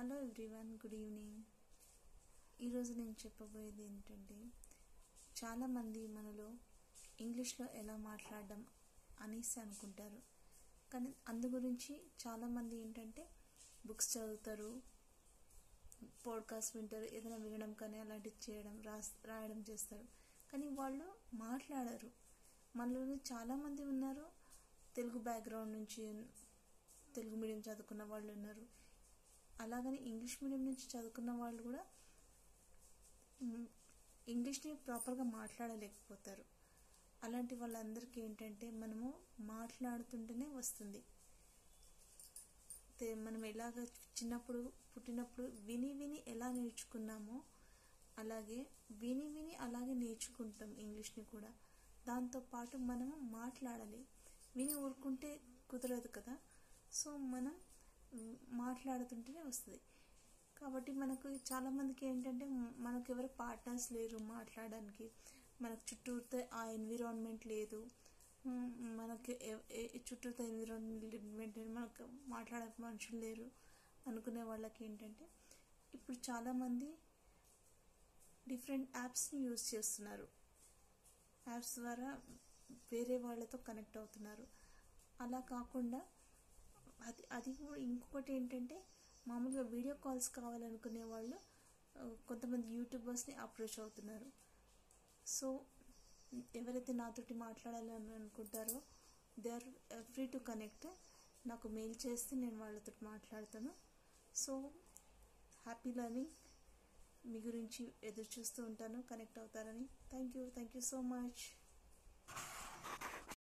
Hello everyone, good evening. ఈరోజు నేను చెప్పబోయేది ఏంటంటే, చాలామంది మనలో ఇంగ్లీష్లో ఎలా మాట్లాడడం అనేసి అనుకుంటారు. కానీ అందు గురించి చాలామంది ఏంటంటే బుక్స్ చదువుతారు, పాడ్కాస్ట్ వింటారు, ఏదైనా వినడం కానీ అలాంటివి చేయడం రాయడం చేస్తారు. కానీ వాళ్ళు మాట్లాడరు. మనలో చాలామంది ఉన్నారు తెలుగు బ్యాక్గ్రౌండ్ నుంచి, తెలుగు మీడియం చదువుకున్న వాళ్ళు ఉన్నారు. అలాగని ఇంగ్లీష్ మీడియం నుంచి చదువుకున్న వాళ్ళు కూడా ఇంగ్లీష్ని ప్రాపర్గా మాట్లాడలేకపోతారు. అలాంటి వాళ్ళందరికీ ఏంటంటే మనము మాట్లాడుతుంటేనే వస్తుంది. మనం ఎలాగ చిన్నప్పుడు పుట్టినప్పుడు విని విని ఎలా నేర్చుకున్నామో అలాగే విని అలాగే నేర్చుకుంటాం ఇంగ్లీష్ని కూడా. దాంతోపాటు మనము మాట్లాడాలి. విని ఊరుకుంటే కుదరదు కదా. సో మనం మాట్లాడుతుంటేనే వస్తుంది. కాబట్టి మనకు చాలామందికి ఏంటంటే మనకు ఎవరు పార్ట్నర్స్ లేరు మాట్లాడడానికి, మనకు చుట్టూతో ఆ ఎన్విరాన్మెంట్ లేదు, మనకి చుట్టూతో ఎన్విరాన్మెంట్ మనకు మాట్లాడే మనుషులు లేరు అనుకునే వాళ్ళకి ఏంటంటే ఇప్పుడు చాలామంది డిఫరెంట్ యాప్స్ని యూజ్ చేస్తున్నారు. యాప్స్ ద్వారా వేరే వాళ్ళతో కనెక్ట్ అవుతున్నారు. అలా కాకుండా అది కూడా ఇంకొకటి ఏంటంటే మామూలుగా వీడియో కాల్స్ కావాలనుకునే వాళ్ళు కొంతమంది యూట్యూబర్స్ని అప్రోచ్ అవుతున్నారు. సో ఎవరైతే నాతోటి మాట్లాడాలని అనుకుంటారో they are free to connect. నాకు మెయిల్ చేస్తే నేను వాళ్ళతో మాట్లాడతాను. So happy learning. మీ గురించి ఎదురు చూస్తూ ఉంటాను, కనెక్ట్ అవుతారని. Thank you so much.